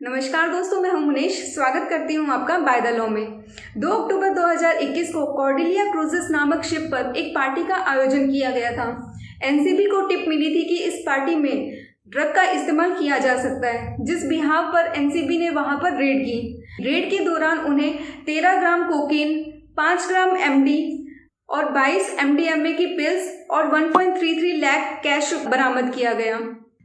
नमस्कार दोस्तों, मैं हूं मुनीश। स्वागत करती हूं आपका बाय द लॉ में। 2 अक्टूबर 2021 को कॉर्डेलिया क्रूजेस नामक शिप पर एक पार्टी का आयोजन किया गया था। एनसीबी को टिप मिली थी कि इस पार्टी में ड्रग का इस्तेमाल किया जा सकता है, जिस बिहाफ पर एनसीबी ने वहां पर रेड की। रेड के दौरान उन्हें 13 ग्राम कोकीन, 5 ग्राम एमडी और 22 एमडीएमए की पिल्स और 1.33 लाख कैश बरामद किया गया।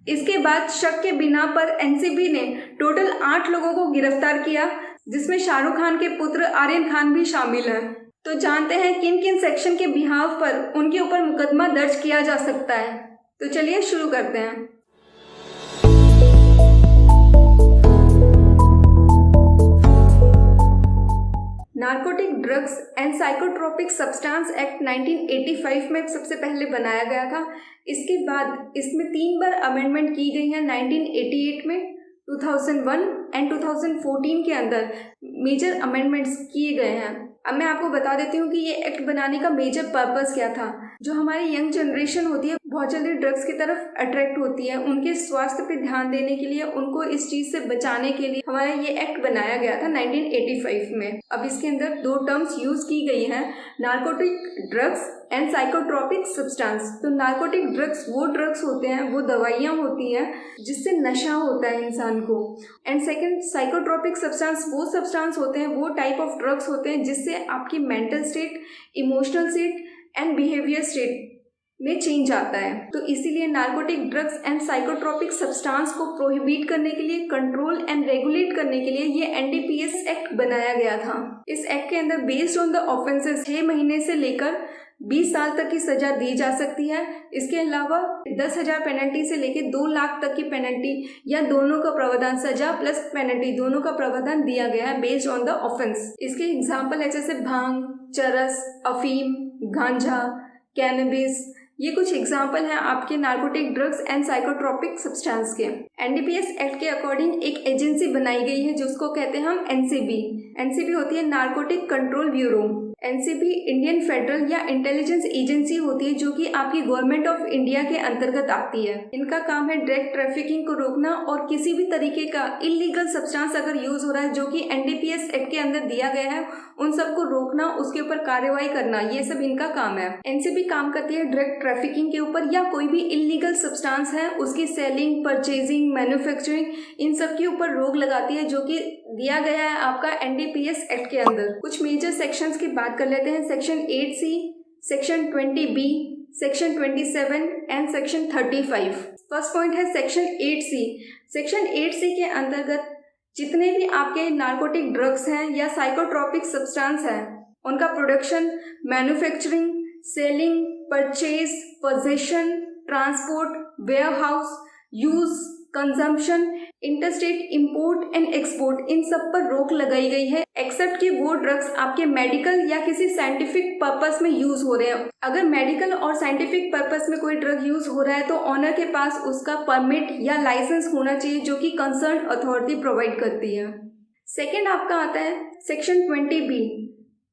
इसके बाद शक के बिना पर एनसीबी ने टोटल 8 लोगों को गिरफ्तार किया, जिसमें शाहरुख खान के पुत्र आर्यन खान भी शामिल है। तो जानते हैं किन किन सेक्शन के बिहाफ पर उनके ऊपर मुकदमा दर्ज किया जा सकता है। तो चलिए शुरू करते हैं। Narcotic drugs and psychotropic substance act 1985 में सबसे पहले बनाया गया था। इसके बाद इसमें 3 बार अमेंडमेंट की गई है। 1988 में, 2001 एंड 2014 के अंदर मेजर अमेंडमेंट्स किए गए हैं। अब मैं आपको बता देती हूँ कि ये एक्ट बनाने का मेजर पर्पस क्या था। जो हमारी यंग जनरेशन होती है बहुत जल्दी ड्रग्स की तरफ अट्रैक्ट होती है, उनके स्वास्थ्य पे ध्यान देने के लिए, उनको इस चीज से बचाने के लिए हमारा ये एक्ट बनाया गया था 1985 में। अब इसके अंदर 2 टर्म्स यूज की गई हैं, narcotic drugs and psychotropic substance. तो नार्कोटिक ड्रग्स वो ड्रग्स होते हैं, वो दवाइयाँ होती हैं जिससे नशा होता है इंसान को। एंड सेकंड, साइकोट्रोपिक सब्सटेंस वो सब्सटेंस होते हैं, वो टाइप ऑफ ड्रग्स होते हैं जिससे आपकी mental state, emotional state and behaviour state में चेंज आता है। तो इसीलिए narcotic drugs and psychotropic substance को प्रोहिबिट करने के लिए, कंट्रोल एंड रेगुलेट करने के लिए ये एनडीपीएस एक्ट बनाया गया था। इस एक्ट के अंदर बेस्ड ऑन द ऑफेंसेस 6 महीने से लेकर 20 साल तक की सजा दी जा सकती है। इसके अलावा 10,000 पेनल्टी से लेकर 2 लाख तक की पेनल्टी या दोनों का प्रावधान, सजा प्लस पेनल्टी दोनों का प्रावधान दिया गया है बेस्ड ऑन द ऑफेंस। इसके एग्जाम्पल है जैसे भांग, चरस, अफीम, गांजा, कैनबिस। ये कुछ एग्जाम्पल हैं आपके narcotic drugs and psychotropic substance के। एनडीपीएस एक्ट के अकॉर्डिंग एक एजेंसी बनाई गई है जिसको कहते हैं हम एनसीबी। एनसीबी होती है narcotic control bureau. NCB Indian federal या इंटेलिजेंस एजेंसी होती है जो कि आपकी गवर्नमेंट ऑफ इंडिया के अंतर्गत आती है। इनका काम है ड्रग ट्रैफिकिंग को रोकना और किसी भी तरीके का इलीगल सब्सटेंस अगर यूज हो रहा है जो कि एनडीपीएस एक्ट के अंदर दिया गया है, उन सबको रोकना, उसके ऊपर कार्रवाई करना, ये सब इनका काम है। एनसीबी काम करती है ड्रग ट्रैफिकिंग के ऊपर या कोई भी इलीगल सब्सटेंस है उसकी सेलिंग, परचेजिंग, मैन्युफैक्चरिंग, इन सब के ऊपर रोक लगाती है जो कि दिया गया है आपका एनडीपीएस एक्ट के अंदर। कुछ मेजर सेक्शंस की बात कर लेते हैं। Section 8C, section 20B, section 27 and section 35। First point है सेक्शन 8C। सेक्शन 8C के अंतर्गत जितने भी आपके नार्कोटिक ड्रग्स हैं या साइकोट्रोपिक सब्सटेंस हैं, उनका production, manufacturing, selling, purchase, possession, transport, warehouse, use, consumption, interstate import and export, इन सब पर रोक लगाई गई है एक्सेप्ट कि वो ड्रग्स आपके मेडिकल या किसी साइंटिफिक पर्पस में यूज हो रहे हैं। अगर मेडिकल और साइंटिफिक पर्पस में कोई ड्रग यूज हो रहा है तो ऑनर के पास उसका परमिट या लाइसेंस होना चाहिए जो कि कंसर्न अथॉरिटी प्रोवाइड करती है। सेकेंड आपका आता है section 20B।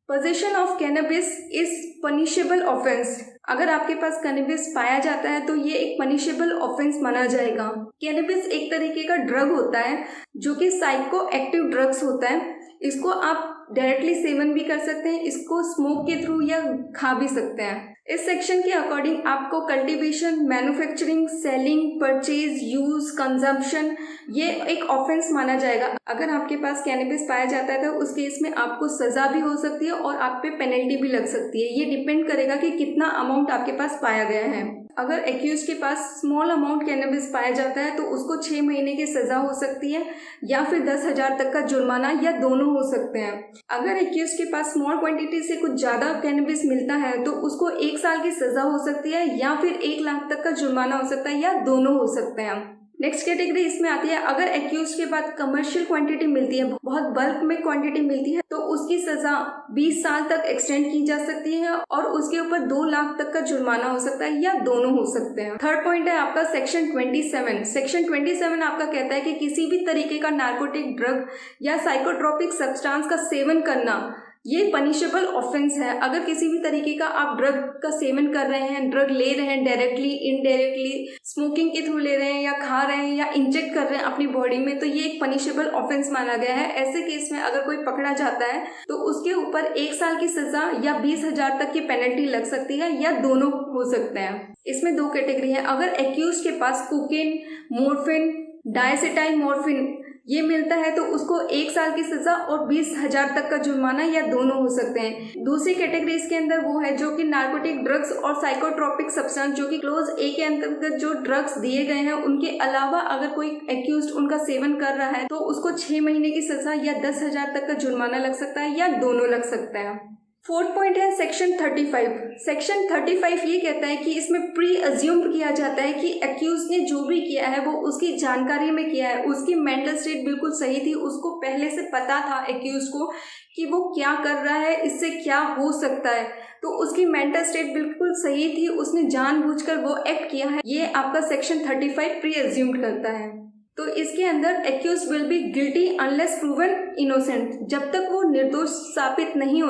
Possession of cannabis is punishable offence. अगर आपके पास कैनबिस पाया जाता है तो ये एक पनिशेबल ऑफेंस माना जाएगा। कैनबिस एक तरीके का ड्रग होता है जो कि साइको एक्टिव ड्रग्स होता है। इसको आप डायरेक्टली सेवन भी कर सकते हैं, इसको स्मोक के थ्रू या खा भी सकते हैं। इस सेक्शन के अकॉर्डिंग आपको cultivation, manufacturing, selling, purchase, use, consumption ये एक ऑफेंस माना जाएगा। अगर आपके पास कैनबिस पाया जाता है तो उस केस में आपको सजा भी हो सकती है और आप पे पेनल्टी भी लग सकती है। ये डिपेंड करेगा कि कितना अमाउंट आपके पास पाया गया है। अगर एक्यूज के पास स्मॉल अमाउंट कैनबिस पाया जाता है तो उसको 6 महीने की सजा हो सकती है या फिर 10,000 तक का जुर्माना या दोनों हो सकते हैं। अगर एक्यूज के पास स्मॉल क्वांटिटी से कुछ ज़्यादा कैनबिस मिलता है तो उसको 1 साल की सजा हो सकती है या फिर 1 लाख तक का जुर्माना हो सकता है या दोनों हो सकते हैं। नेक्स्ट कैटेगरी इसमें आती है अगर एक्यूज के बाद कमर्शियल क्वांटिटी मिलती है, बहुत बल्क में क्वांटिटी मिलती है, तो उसकी सजा 20 साल तक एक्सटेंड की जा सकती है और उसके ऊपर 2 लाख तक का जुर्माना हो सकता है या दोनों हो सकते हैं। थर्ड पॉइंट है आपका सेक्शन 27। सेक्शन 27 आपका कहता है कि किसी भी तरीके का नार्कोटिक ड्रग या साइकोट्रोपिक सब्सटेंस का सेवन करना ये पनिशेबल ऑफेंस है। अगर किसी भी तरीके का आप ड्रग का सेवन कर रहे हैं, ड्रग ले रहे हैं डायरेक्टली, इनडायरेक्टली, स्मोकिंग के थ्रू ले रहे हैं या खा रहे हैं या इंजेक्ट कर रहे हैं अपनी बॉडी में, तो ये एक पनिशेबल ऑफेंस माना गया है। ऐसे केस में अगर कोई पकड़ा जाता है तो उसके ऊपर 1 साल की सजा या 20,000 तक की पेनल्टी लग सकती है, या दोनों हो सकते हैं। इसमें 2 कैटेगरी है। अगर एक्यूज के पास कोकेन, मोर्फिन, डायसेटाइलमोर्फिन ये मिलता है तो उसको 1 साल की सजा और 20,000 तक का जुर्माना, या दोनों हो सकते हैं। दूसरी कैटेगरी इसके अंदर वो है जो कि नार्कोटिक ड्रग्स और साइकोट्रोपिक सब्सटेंस, जो कि क्लोज ए के अंतर्गत जो ड्रग्स दिए गए हैं उनके अलावा अगर कोई एक्यूज्ड उनका सेवन कर रहा है तो उसको 6 महीने की सजा या 10,000 तक का जुर्माना लग सकता है, या दोनों लग सकता है। 4th पॉइंट है सेक्शन 35। सेक्शन 35 ये कहता है कि इसमें प्री अज्यूम किया जाता है कि एक्यूज ने जो भी किया है वो उसकी जानकारी में किया है, उसकी मेंटल स्टेट बिल्कुल सही थी, उसको पहले से पता था एक्यूज को कि वो क्या कर रहा है, इससे क्या हो सकता है, तो उसकी मेंटल स्टेट बिल्कुल सही थी, उसने जानबूझकर वो एक्ट किया है। ये आपका सेक्शन 35 प्री अज्यूम्ड करता है। तो इसके अंदर accused will be guilty unless proven innocent. जब तक वो निर्दोष साबित नहीं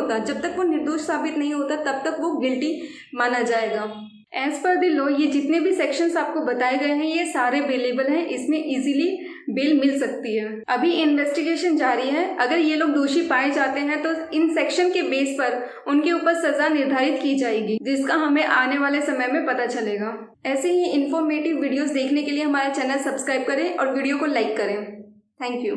होता, तब तक वो गिल्टी माना जाएगा। एज पर द लॉ ये जितने भी सेक्शंस आपको बताए गए हैं ये सारे बेलेबल हैं, इसमें इजीली बेल मिल सकती है। अभी इन्वेस्टिगेशन जारी है। अगर ये लोग दोषी पाए जाते हैं तो इन सेक्शन के बेस पर उनके ऊपर सजा निर्धारित की जाएगी, जिसका हमें आने वाले समय में पता चलेगा। ऐसे ही इंफॉर्मेटिव वीडियोस देखने के लिए हमारा चैनल सब्सक्राइब करें और वीडियो को लाइक करें। Thank you.